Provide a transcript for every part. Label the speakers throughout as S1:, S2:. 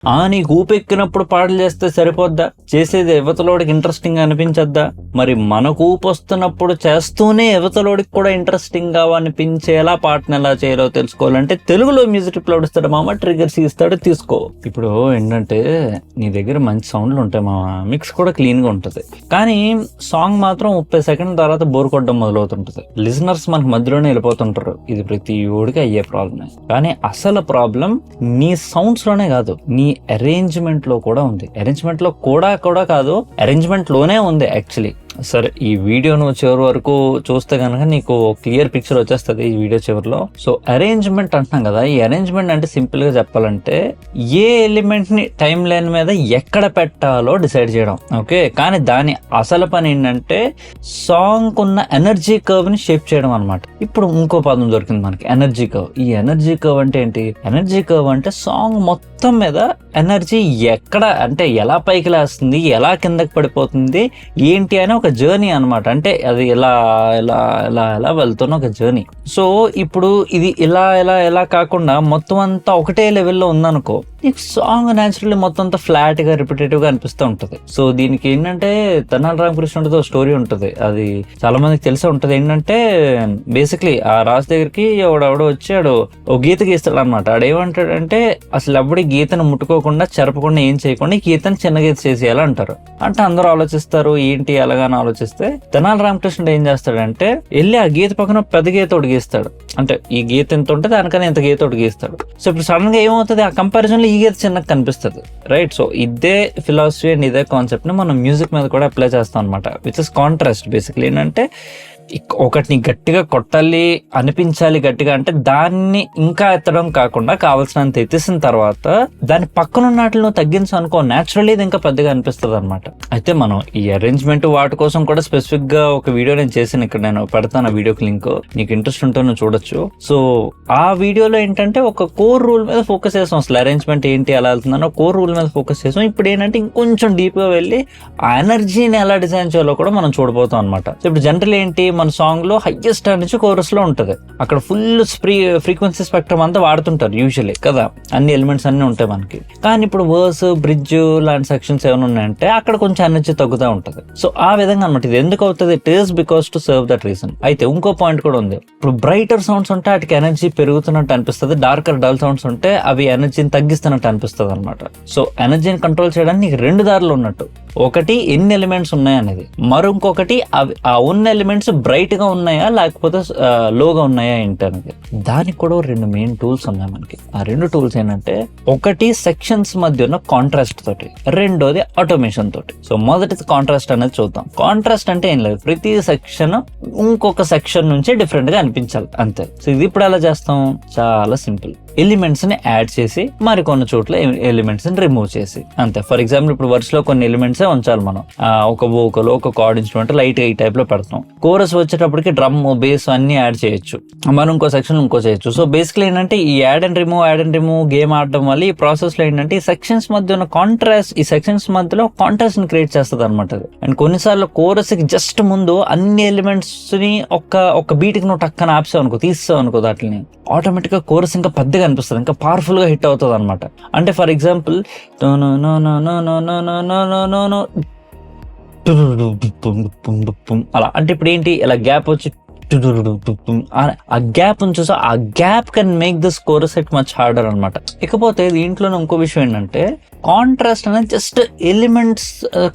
S1: నీకు ఊపెక్కినప్పుడు పాటలు చేస్తే సరిపోద్దా? చేసేది యువతలోడికి ఇంట్రెస్టింగ్ అనిపించద్దా? మరి మనకు ఊపు వస్తున్నప్పుడు చేస్తూనే యువతలోడికి కూడా ఇంట్రెస్టింగ్ గా అనిపించేలా పాటను ఎలా చేయాలో తెలుసుకోవాలంటే తెలుగులో మ్యూజిక్ అప్లోడ్ ఇస్తాడు మామ, ట్రిగర్స్ ఇస్తాడు, తీసుకో. ఇప్పుడు ఏంటంటే నీ దగ్గర మంచి సౌండ్లు ఉంటాయి మామ, మిక్స్ కూడా క్లీన్ గా ఉంటది, కానీ సాంగ్ మాత్రం 30 సెకండ్ల తర్వాత బోర్ కొట్టడం మొదలవుతుంటది. లిజనర్స్ మనకు మధ్యలోనే వెళ్ళిపోతుంటారు. ఇది ప్రతి ఓడికి అయ్యే ప్రాబ్లమే. కానీ అసలు ప్రాబ్లం నీ సౌండ్స్ లోనే కాదు, నీ అరేంజ్మెంట్ లో కూడా ఉంది. అరేంజ్మెంట్ లో కూడా కాదు, అరేంజ్మెంట్ లోనే ఉంది యాక్చువల్లీ. సరే, ఈ వీడియో నువ్వు చివరి వరకు చూస్తే కనుక నీకు క్లియర్ పిక్చర్ వచ్చేస్తుంది ఈ వీడియో చివరిలో. సో అరేంజ్మెంట్ అంటున్నాం కదా, ఈ అరేంజ్మెంట్ అంటే సింపుల్ గా చెప్పాలంటే ఏ ఎలిమెంట్ ని టైం లైన్ మీద ఎక్కడ పెట్టాలో డిసైడ్ చేయడం. ఓకే, కానీ దాని అసలు పని ఏంటంటే సాంగ్ ఉన్న ఎనర్జీ కర్వ్ ని షేప్ చేయడం అనమాట. ఇప్పుడు ఇంకో పదం దొరికింది మనకి, ఎనర్జీ కర్వ్. ఈ ఎనర్జీ కర్వ్ అంటే ఏంటి? ఎనర్జీ కర్వ్ అంటే సాంగ్ మొత్తం మీద ఎనర్జీ ఎక్కడ అంటే ఎలా పైకి లేస్తుంది, ఎలా కిందకి పడిపోతుంది ఏంటి అని ఒక జర్నీ అనమాట. అంటే అది ఎలా ఎలా ఎలా ఎలా వెళ్తున్న ఒక జర్నీ. సో ఇప్పుడు ఇది ఇలా కాకుండా మొత్తం అంతా ఒకటే లెవెల్లో ఉందనుకో, నీకు సాంగ్ న్యాచురల్లీ మొత్తం అంతా ఫ్లాట్ గా రిపిటేటివ్ గా అనిపిస్తూ ఉంటది. సో దీనికి ఏంటంటే తెనాలి రామకృష్ణుడితో స్టోరీ ఉంటది, అది చాలా మందికి తెలిసే ఉంటది. ఏంటంటే బేసిక్లీ ఆ రాజు దగ్గరికి ఎవడెవడో వచ్చాడు, ఓ గీత గీస్తాడు అనమాట. ఆడేమంటాడంటే అసలు ఎవ్వడి గీతను ముట్టుకోకుండా చెరపకుండా ఏం చేయకుండా ఈ గీతను చిన్న గీత చేసేయాలి అంటారు. అంటే అందరూ ఆలోచిస్తారు ఏంటి అలాగని ఆలోచిస్తే తెనాలి రామకృష్ణుడు ఏం చేస్తాడంటే వెళ్ళి ఆ గీత పక్కన పెద్ద గీత ఒకటి గీస్తాడు. అంటే ఈ గీత ఎంత ఉంటే దానికన్నా ఇంత గీత ఒకటి గీస్తాడు. సో ఇప్పుడు సడన్ గా ఏమవుతుంది, ఆ కంపారిజన్ లో ఈ గీత చిన్నగా కనిపిస్తుంది, రైట్? సో ఇదే ఫిలాసఫీ అండ్ ఇదే కాన్సెప్ట్ ని మనం మ్యూజిక్ మీద కూడా అప్లై చేస్తాం అనమాట, విచ్ ఇస్ కాంట్రాస్ట్. బేసిక్లీ ఏంటంటే ఒకటిని గట్టిగా కొట్టాలి అనిపించాలి గట్టిగా అంటే దాన్ని ఇంకా ఎత్తడం కాకుండా కావాల్సినంత ఎత్తేసిన తర్వాత దాని పక్కన ఉన్నట్లు తగ్గించు అనుకో, న్యాచురల్లీ ఇది ఇంకా పెద్దగా అనిపిస్తుంది అనమాట. అయితే మనం ఈ అరేంజ్మెంట్ వాటి కోసం కూడా స్పెసిఫిక్ గా ఒక వీడియో నేను చేసాను, ఇక్కడ నేను పెడతాను ఆ వీడియోకి లింక్, నీకు ఇంట్రెస్ట్ ఉంటే నువ్వు చూడొచ్చు. సో ఆ వీడియోలో ఏంటంటే ఒక కోర్ రూల్ మీద ఫోకస్ చేసాం, అసలు అరేంజ్మెంట్ ఏంటి ఎలా వెళ్తుందనో కోర్ రూల్ మీద ఫోకస్ చేసాం. ఇప్పుడు ఏంటంటే ఇంకొంచెం డీప్ గా వెళ్ళి ఆ ఎనర్జీని ఎలా డిజైన్ చేయాలో కూడా మనం చూడబోతాం అనమాట. సో ఇప్పుడు జనరల్ ఏంటి, మన సాంగ్ లో హైయెస్ట్ నుంచి కోరస్ లో ఉంటది, అక్కడ ఫుల్ ఫ్రీక్వెన్సీ స్పెక్ట్రమ్ అంతా వాడుతుంటారు యూజువల్లీ కదా, అన్ని ఎలిమెంట్స్ అన్ని ఉంటాయి మనకి. కానీ ఇప్పుడు వర్స్, బ్రిడ్జ్ లాంటి సెక్షన్స్ ఏమైనా ఉన్నాయంటే అక్కడ కొంచెం ఎనర్జీ తగ్గుతూ ఉంటది. సో ఆ విధంగా అనమాట. ఇది ఎందుకు అవుతుంది, it is because to serve that reason. అయితే ఇంకో పాయింట్ కూడా ఉంది, ఇప్పుడు బ్రైటర్ సౌండ్స్ ఉంటే వాటికి ఎనర్జీ పెరుగుతున్నట్టు అనిపిస్తుంది, డార్కర్ డల్ సౌండ్స్ ఉంటే అవి ఎనర్జీని తగ్గిస్తున్నట్టు అనిపిస్తుంది అనమాట. సో ఎనర్జీని కంట్రోల్ చేయడానికి నీకు 2 దారులు ఉన్నట్టు, ఒకటి ఎన్ని ఎలిమెంట్స్ ఉన్నాయనేది, మరొకటి ఆ ఉన్న ఎలిమెంట్స్ బ్రైట్ గా ఉన్నాయా లేకపోతే లోగా ఉన్నాయా ఏంటి అనేది. దానికి కూడా 2 మెయిన్ టూల్స్ ఉన్నాయి మనకి. ఆ 2 టూల్స్ ఏంటంటే ఒకటి సెక్షన్స్ మధ్య ఉన్న కాంట్రాస్ట్ తోటి, రెండోది ఆటోమేషన్ తోటి. సో మొదటిది కాంట్రాస్ట్ అనేది చూద్దాం. కాంట్రాస్ట్ అంటే ఏం లేదు, ప్రతి సెక్షన్ ఇంకొక సెక్షన్ నుంచి డిఫరెంట్ గా అనిపించాలి అంతే. సో ఇది ఇప్పుడు ఎలా చేస్తాం, చాలా సింపుల్. ఎలిమెంట్స్ ని యాడ్ చేసి మరికొన్ని చోట్ల ఎలిమెంట్స్ ని రిమూవ్ చేసి అంతే. ఫర్ ఎగ్జాంపుల్ ఇప్పుడు వర్స్ లో కొన్ని ఎలిమెంట్స్ ఉంచాలి మనం, ఒక వోకల్, ఒక కార్డ్ ఇన్స్ట్రుమెంట్ లైట్ గా ఈ టైప్ లో పెడతాం. కోరస్ వచ్చేటప్పటికి డ్రమ్, బేస్ అన్ని యాడ్ చేయొచ్చు, మనం ఇంకో సెక్షన్ ఇంకో చేయొచ్చు. సో బేసిక్లీ ఏంటంటే ఈ యాడ్ అండ్ రిమూవ్ గేమ్ ఆడడం వల్ల ఈ ప్రాసెస్ లో ఏంటంటే ఈ సెక్షన్స్ మధ్య ఉన్న కాంట్రాస్ట్, ఈ సెక్షన్స్ మధ్యలో కాంట్రాస్ట్ ని క్రియేట్ చేస్తుంది అనమాట. అండ్ కొన్నిసార్లు కోరస్ కి జస్ట్ ముందు అన్ని ఎలిమెంట్స్ ని ఒక బీట్ కి నువ్వు టక్కన ఆప్సావు అనుకో, తీస్తావు అనుకో, దాటిని ఆటోమేటిక్ గా కోరస్ ఇంకా పెద్దగా అనిపిస్తుంది, ఇంకా పవర్ఫుల్ గా హిట్ అవుతుంది అనమాట. అంటే ఫర్ ఎగ్జాంపుల్ అలా అంటే ఇప్పుడు ఏంటి, ఇలా గ్యాప్ వచ్చి ఆ గ్యాప్ చూసా, ఆ gap can make this chorus hit much harder అనమాట. ఇకపోతే దీంట్లో ఇంకో విషయం ఏంటంటే కాంట్రాస్ట్ అనేది జస్ట్ ఎలిమెంట్స్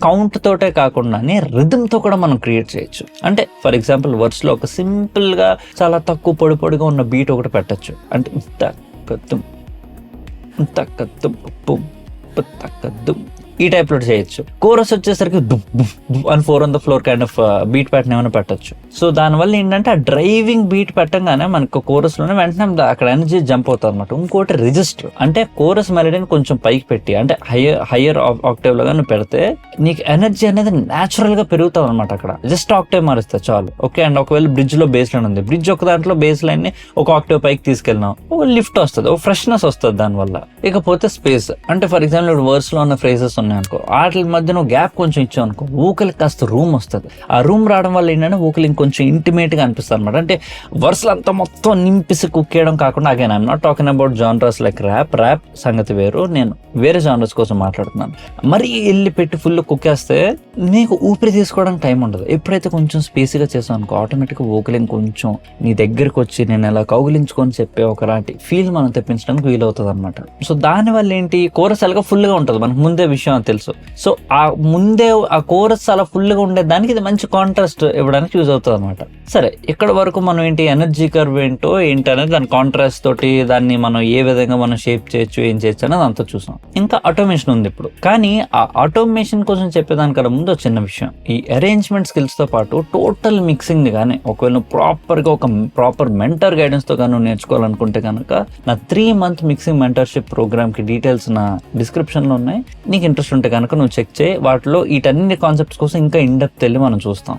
S1: కౌంట్ తోటే కాకుండా రిథమ్ తో కూడా మనం క్రియేట్ చేయొచ్చు. అంటే ఫర్ ఎగ్జాంపుల్ వర్డ్స్ లో ఒక సింపుల్ గా చాలా తక్కువ పొడిగా ఉన్న బీట్ ఒకటి పెట్టచ్చు. అంటే ఈ టైప్ లో చేయొచ్చు. కోరస్ వచ్చేసరికి అని 4 on the floor kind off beat pattern ఏమైనా పెట్టచ్చు. సో దానివల్ల ఏంటంటే ఆ డ్రైవింగ్ బీట్ పెట్టంగానే మనకు కోరస్ లోనే వెంటనే అక్కడ ఎనర్జీ జంప్ అవుతుంది అనమాట. ఇంకోటి రిజిస్టర్, అంటే కోరస్ మెలోడీని కొంచెం పైకి పెట్టి అంటే హయ్యర్ ఆక్టేవ్ లో నువ్వు పెడితే నీకు ఎనర్జీ అనేది న్యాచురల్ గా పెరుగుతుంది అనమాట. అక్కడ జస్ట్ ఆక్టేవ్ మారిస్తే చాలు. ఓకే, అండ్ ఒకవేళ బ్రిడ్జ్ లో బేస్ లైన్ ఉంది, బ్రిడ్జ్ ఒక దాంట్లో బేస్ లైన్ ని ఒక ఆక్టేవ్ పైకి తీసుకెళ్ళినాం, ఒక లిఫ్ట్ వస్తుంది, ఒక ఫ్రెష్నెస్ వస్తుంది దానివల్ల. ఇకపోతే స్పేస్, అంటే ఫర్ ఎగ్జాంపుల్ వర్డ్స్ లో ఉన్న ఫ్రేజెస్ ఉన్నాయి అనుకో, వాటి మధ్య నువ్వు గ్యాప్ కొంచెం ఇచ్చావు అనుకో, ఊకలికి కాస్త రూమ్ వస్తుంది. ఆ రూమ్ రావడం వల్ల ఏంటంటే ఊకలి ఇంకొంచెం ఇంటిమేట్గా అనిపిస్తుంది అనమాట. అంటే వరుసలు అంతా మొత్తం నింపిసి కుక్ చేయడం కాకుండా, again I'm not talking about genres like rap సంగతి వేరు, నేను వేరే జానరస్ కోసం మాట్లాడుతున్నాను. మరీ వెళ్ళి పెట్టి ఫుల్ కుక్కేస్తే నీకు ఊపిరి తీసుకోవడానికి టైం ఉండదు. ఎప్పుడైతే కొంచెం స్పేస్గా చేసావు అనుకో, ఆటోమేటిక్గా ఊకలింగ్ కొంచెం నీ దగ్గరికి వచ్చి నేను ఎలా కౌగిలించుకొని చెప్పే ఒకలాంటి ఫీల్ మనం తెప్పించడానికి వీలవుతుంది అనమాట. సో దానివల్ల ఏంటి, కోరస్ అలాగా ఫుల్గా ఉంటుంది, మనకు ముందే విషయం తెలుసు. సో ఆ ముందే ఆ కోరస్ అలా ఫుల్గా ఉండే దానికి ఇది మంచి కాంట్రాస్ట్ ఇవ్వడానికి యూజ్ అవుతుంది అనమాట. సరే, ఇక్కడ వరకు మనం ఏంటి ఎనర్జీ కర్వ్ ఏంటో ఏంటి అనేది దాని కాంట్రాస్ట్ తోటి దాన్ని మనం ఏ విధంగా మనం షేప్ చేయొచ్చు, ఏం చేయొచ్చు అనేది అంతా చూసాం. ఇంకా ఆటోమేషన్ ఉంది ఇప్పుడు. కానీ ఆ ఆటోమేషన్ కోసం చెప్పేదానికన్నా ముందు ఒక చిన్న విషయం, ఈ అరేంజ్మెంట్ స్కిల్స్ తో పాటు టోటల్ మిక్సింగ్ కానీ ఒకవేళ ప్రాపర్గా ఒక ప్రాపర్ మెంటర్ గైడెన్స్ తో కానీ నేర్చుకోవాలనుకుంటే కనుక నా 3 month మిక్సింగ్ మెంటర్షిప్ ప్రోగ్రామ్ కి డీటెయిల్స్ నా డిస్క్రిప్షన్ లో ఉన్నాయి. నీకు ఇంట్రెస్ట్ ఉంటే కనుక నువ్వు చెక్ చేయి. వాటిలో వీటన్ని కాన్సెప్ట్స్ కోసం ఇంకా ఇన్ డెప్త్ వెళ్ళి మనం చూస్తాం.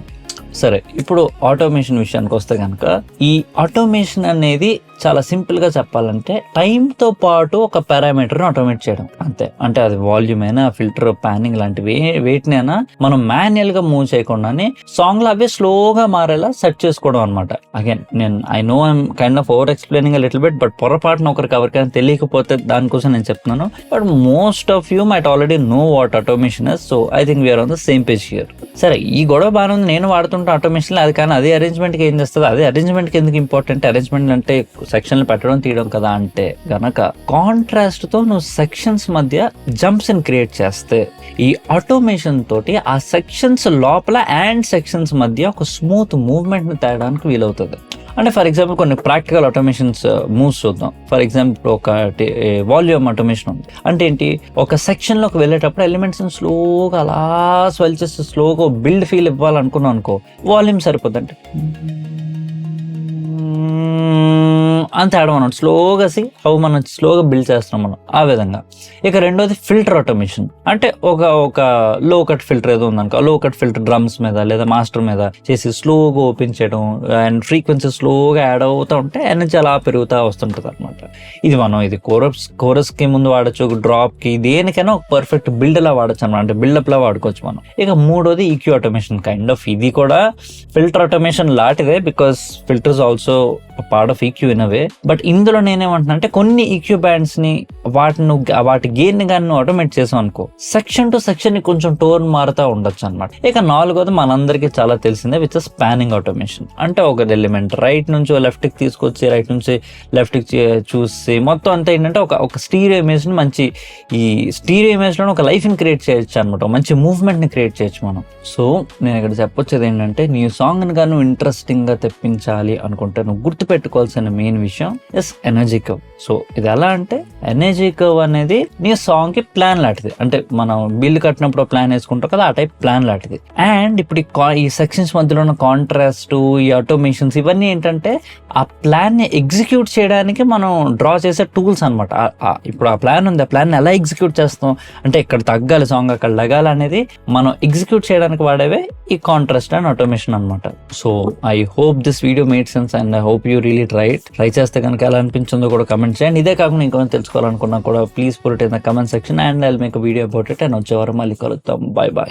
S1: సరే, ఇప్పుడు ఆటోమేషన్ విషయానికి వస్తే కనుక, ఈ ఆటోమేషన్ అనేది చాలా సింపుల్ గా చెప్పాలంటే టైంతో పాటు ఒక పారామీటర్ని ఆటోమేట్ చేయడం అంతే. అంటే అది వాల్యూమ్ అయినా, ఫిల్టర్, పానింగ్ లాంటివి వేటినైనా మనం మాన్యువల్ గా మూవ్ చేయకుండానే సాంగ్ లో అవే స్లోగా మారేలా సెట్ చేసుకోవడం అనమాట. Again I know I'm kind of over explaining little bit, but పొరపాటున ఒకరికి ఎవరికైనా తెలియకపోతే దానికోసం నేను చెప్తున్నాను. But most of you might already know what automation is. So I think we're on the same page here. సరే, ఈ గొడవ బాగానే ఉంది, నేను వాడుతుంటే ఆటోమేషన్ అది, కానీ అదే అరేంజ్మెంట్కి ఏం చేస్తుంది, అదే అరేంజ్మెంట్కి ఎందుకు ఇంపార్టెంట్, అరేంజ్మెంట్ అంటే సెక్షన్లు పెట్టడం తీయడం కదా అంటే గనక, కాంట్రాస్ట్ తో నువ్వు సెక్షన్స్ మధ్య జంప్స్ ని క్రియేట్ చేస్తే ఈ ఆటోమేషన్ తోటి ఆ సెక్షన్స్ లోపల అండ్ సెక్షన్స్ మధ్య ఒక స్మూత్ మూవ్మెంట్ ని తేయడానికి వీలవుతుంది. అంటే ఫర్ ఎగ్జాంపుల్ కొన్ని ప్రాక్టికల్ ఆటోమేషన్స్ మూవ్స్ చూద్దాం. ఫర్ ఎగ్జాంపుల్ ఒకటి వాల్యూమ్ ఆటోమేషన్ ఉంది. అంటే ఏంటి, ఒక సెక్షన్ లోకి వెళ్ళేటప్పుడు ఎలిమెంట్స్ స్లోగా అలా స్వెల్ చేసి స్లోగా బిల్డ్ ఫీల్ ఇవ్వాలనుకున్నాం అనుకో, వాల్యూమ్ సరిపోద్ది. అంటే అంత ఆడడం అన్నమాట, స్లోగా మనం స్లోగా బిల్డ్ చేస్తున్నాం మనం ఆ విధంగా. ఇక రెండోది ఫిల్టర్ ఆటోమేషన్. అంటే ఒక లో కట్ ఫిల్టర్ ఏదో ఉందనుకో, లో కట్ ఫిల్టర్ డ్రమ్స్ మీద లేదా మాస్టర్ మీద చేసి స్లోగా ఓపెన్ చేయడం అండ్ ఫ్రీక్వెన్సీ స్లోగా యాడ్ అవుతూ ఉంటే ఎనర్జీ అలా పెరుగుతూ వస్తుంటుంది అనమాట. ఇది కోరస్ కి ముందు వాడచ్చు, డ్రాప్ కి, దేనికైనా ఒక పర్ఫెక్ట్ బిల్డ్ లా వాడచ్చు అనమాట. అంటే బిల్డప్ లా వాడుకోవచ్చు మనం. ఇక మూడోది ఈక్యూ ఆటోమేషన్ కైండ్ ఆఫ్. ఇది కూడా ఫిల్టర్ ఆటోమేషన్ లాంటిదే, because filters also part of EQ in a way. But ఇందులో నేనేమంటున్నా అంటే కొన్ని ఈక్యూ బ్యాండ్స్ ని వాటి గెయిన్ ని కానీ ఆటోమేట్ చేసాం అనుకో, సెక్షన్ టు సెక్షన్ ని కొంచెం టోన్ మారుతా ఉండొచ్చు అనమాట. ఇక నాలుగోది మనందరికీ చాలా తెలిసిందే, విచ్ ఇస్ స్పానింగ్ ఆటోమేషన్. అంటే ఒక ఎలిమెంట్ రైట్ నుంచి లెఫ్ట్ కి తీసుకొచ్చి, రైట్ నుంచి లెఫ్ట్ కి చూసి మొత్తం అంతా ఏంటంటే ఒక స్టీరియో ఇమేజ్ ని మంచి, ఈ స్టీరియో ఇమేజ్ లో ఒక లైఫ్ ని క్రియేట్ చేయొచ్చు అనమాట, మంచి మూవ్మెంట్ ని క్రియేట్ చేయొచ్చు మనం. సో నేను ఇక్కడ చెప్పొచ్చేది ఏంటంటే, నీ సాంగ్ ని కానీ నువ్వు ఇంట్రెస్టింగ్ గా తెప్పించాలి అనుకుంటే నువ్వు గుర్తుపెట్టుకోవాల్సిన మెయిన్ విషయం ఇస్ ఎనర్జీ కర్వ్. సో ఇది ఎలా అంటే, ఎనర్జీ కర్వ్ అనేది నీ సాంగ్ కి ప్లాన్ లాంటిది. అంటే మనం బిల్డ్ కట్టినప్పుడు ప్లాన్ వేసుకుంటాం కదా, ఆ టైప్ ప్లాన్ లాంటిది. అండ్ ఇప్పుడు ఈ సెక్షన్స్ మధ్యలో ఉన్న కాంట్రాస్ట్, ఈ ఆటోమేషన్స్, ఇవన్నీ ఏంటంటే ఆ ప్లాన్ ని ఎగ్జిక్యూట్ చేయడానికి మనం డ్రా చేసే టూల్స్ అనమాట. ఇప్పుడు ఆ ప్లాన్ ఉంది, ఆ ప్లాన్ ఎలా ఎగ్జిక్యూట్ చేస్తాం అంటే, ఇక్కడ తగ్గాలి సాంగ్, అక్కడ లగాలి అనేది మనం ఎగ్జిక్యూట్ చేయడానికి వాడేవే ఈ కాంట్రాస్ట్ అండ్ ఆటోమేషన్ అనమాట. So I hope this video made sense and I hope you really try చేస్తే కనుక ఎలా అనిపించిందో కూడా కమెంట్ చేయండి. ఇదే కాకుండా ఇంకొంచెం తెలుసుకోవాలనుకున్నా కూడా please put it in the comment section and I will make a video about it. And వచ్చే వారం మళ్ళీ కలుద్దాం. Bye bye.